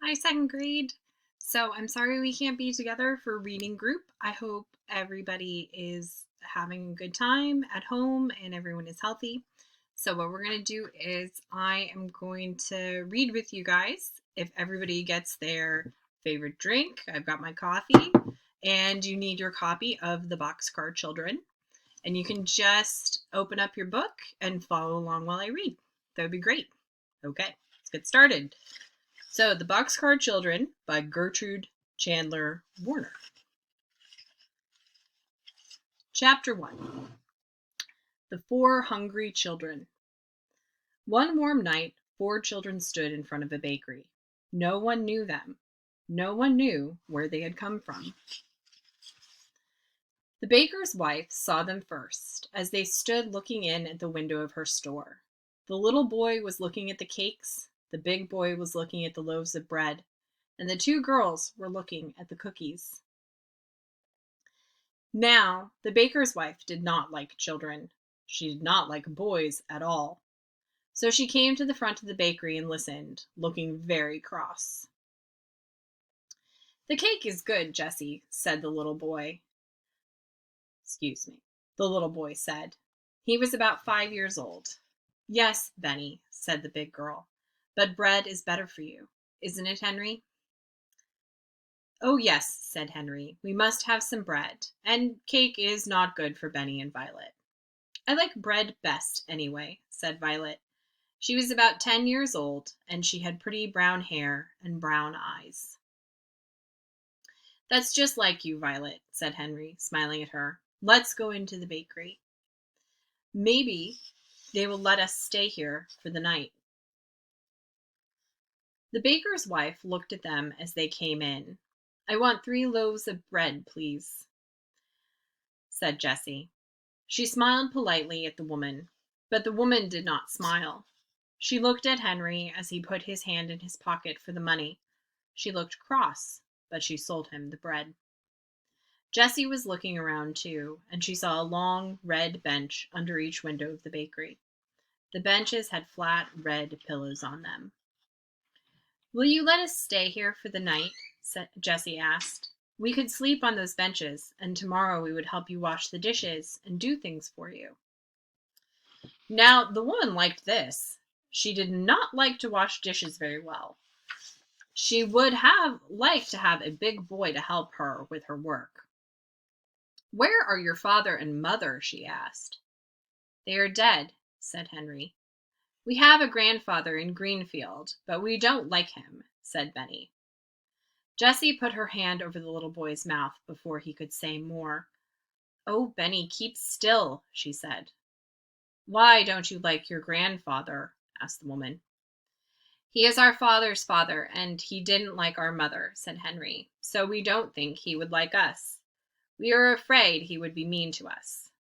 Hi, second grade. So I'm sorry we can't be together for reading group. I hope everybody is having a good time at home and everyone is healthy. So what we're going to do is I am going to read with you guys. If everybody gets their favorite drink, I've got my coffee, and you need your copy of the Boxcar Children. And you can just open up your book and follow along while I read. That would be great. Okay, let's get started. So, The Boxcar Children by Gertrude Chandler Warner. Chapter 1. The Four Hungry Children. One warm night, 4 children stood in front of a bakery. No one knew them. No one knew where they had come from. The baker's wife saw them first, as they stood looking in at the window of her store. The little boy was looking at the cakes, the big boy was looking at the loaves of bread, and the 2 girls were looking at the cookies. Now, the baker's wife did not like children. She did not like boys at all. So she came to the front of the bakery and listened, looking very cross. "The cake is good, Jessie," said the little boy. "Excuse me," the little boy said. He was about 5 years old. "Yes, Benny," said the big girl, "but bread is better for you. Isn't it, Henry?" "Oh, yes," said Henry. "We must have some bread, and cake is not good for Benny and Violet." "I like bread best, anyway," said Violet. She was about 10 years old, and she had pretty brown hair and brown eyes. "That's just like you, Violet," said Henry, smiling at her. "Let's go into the bakery. Maybe they will let us stay here for the night." The baker's wife looked at them as they came in. "I want 3 loaves of bread, please," said Jessie. She smiled politely at the woman, but the woman did not smile. She looked at Henry as he put his hand in his pocket for the money. She looked cross, but she sold him the bread. Jessie was looking around too, and she saw a long red bench under each window of the bakery. The benches had flat red pillows on them. "Will you let us stay here for the night?" Jessie asked. "We could sleep on those benches, and tomorrow we would help you wash the dishes and do things for you." Now, the woman liked this. She did not like to wash dishes very well. She would have liked to have a big boy to help her with her work. "Where are your father and mother?" she asked. "They are dead," said Henry. "We have a grandfather in Greenfield, but we don't like him," said Benny. Jessie put her hand over the little boy's mouth before he could say more. "Oh, Benny, keep still," she said. "Why don't you like your grandfather?" asked the woman. "He is our father's father, and he didn't like our mother," said Henry, "so we don't think he would like us. We are afraid he would be mean to us."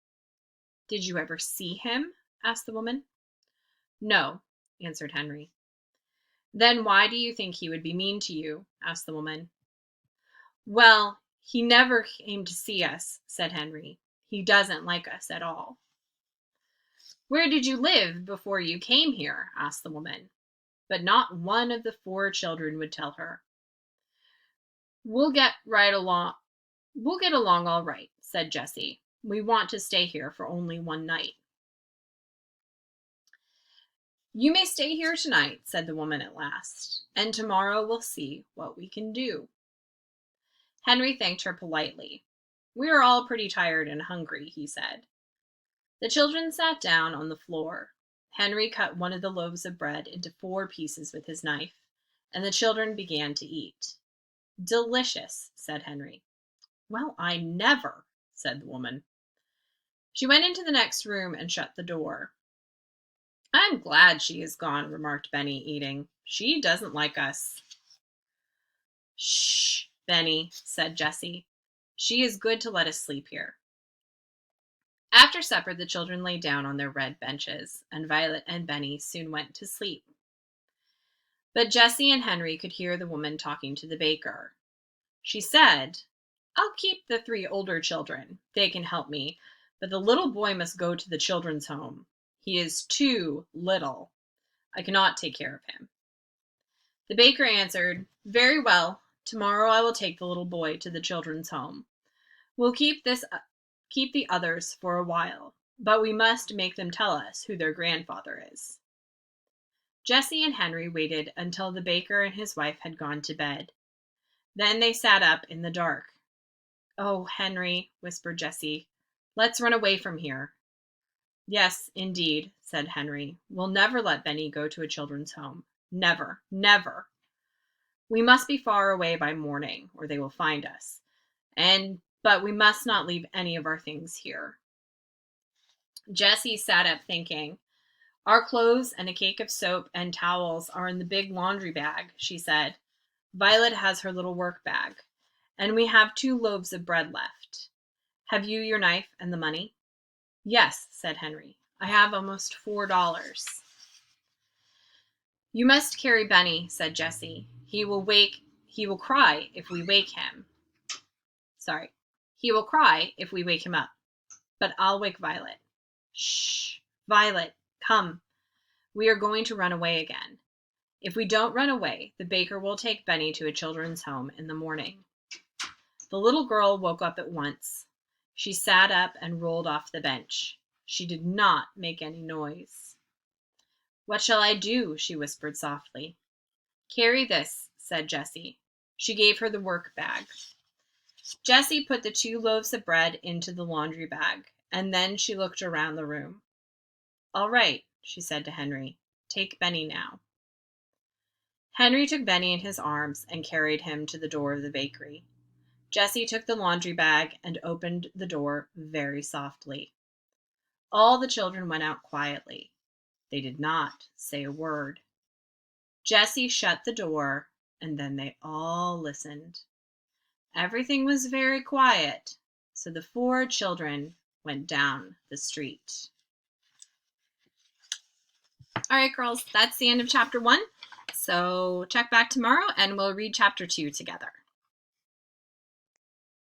"Did you ever see him?" asked the woman. "No," answered Henry. "Then why do you think he would be mean to you?" asked the woman. "Well, he never came to see us," said Henry. "He doesn't like us at all." "Where did you live before you came here?" asked the woman. But not one of the 4 children would tell her. We'll get along all right," said Jessie. "We want to stay here for only one night." "You may stay here tonight," said the woman at last, "and tomorrow we'll see what we can do." Henry thanked her politely. "We are all pretty tired and hungry," he said. The children sat down on the floor. Henry cut one of the loaves of bread into 4 pieces with his knife, and the children began to eat. "Delicious," said Henry. "Well, I never," said the woman. She went into the next room and shut the door. "I'm glad she is gone," remarked Benny, eating. "She doesn't like us." "Shh, Benny," said Jessie. "She is good to let us sleep here." After supper, the children lay down on their red benches, and Violet and Benny soon went to sleep. But Jessie and Henry could hear the woman talking to the baker. She said, "I'll keep the 3 older children. They can help me, but the little boy must go to the children's home. He is too little. I cannot take care of him." The baker answered, Very well. Tomorrow I will take the little boy to the children's home. We'll keep the others for a while, but we must make them tell us who their grandfather is. Jessie and Henry waited until the baker and his wife had gone to bed. Then they sat up in the dark. "Oh, Henry," whispered Jessie, "let's run away from here." "Yes, indeed," said Henry. "We'll never let Benny go to a children's home. Never, never. We must be far away by morning, or they will find us. But we must not leave any of our things here." Jessie sat up thinking. "Our clothes and a cake of soap and towels are in the big laundry bag," she said. "Violet has her little work bag. And we have 2 loaves of bread left. Have you your knife and the money?" "Yes," said Henry. "I have almost $4. "You must carry Benny," said Jessie. He will cry if we wake him. He will cry if we wake him up. But I'll wake Violet." "Shh! Violet, come. We are going to run away again. If we don't run away, the baker will take Benny to a children's home in the morning." The little girl woke up at once. She sat up and rolled off the bench. She did not make any noise. "What shall I do?" she whispered softly. "Carry this," said Jessie. She gave her the work bag. Jessie put the 2 loaves of bread into the laundry bag, and then she looked around the room. "All right," she said to Henry. "Take Benny now." Henry took Benny in his arms and carried him to the door of the bakery. Jessie took the laundry bag and opened the door very softly. All the children went out quietly. They did not say a word. Jessie shut the door, and then they all listened. Everything was very quiet, so the 4 children went down the street. All right, girls, that's the end of chapter 1. So check back tomorrow and we'll read chapter 2 together.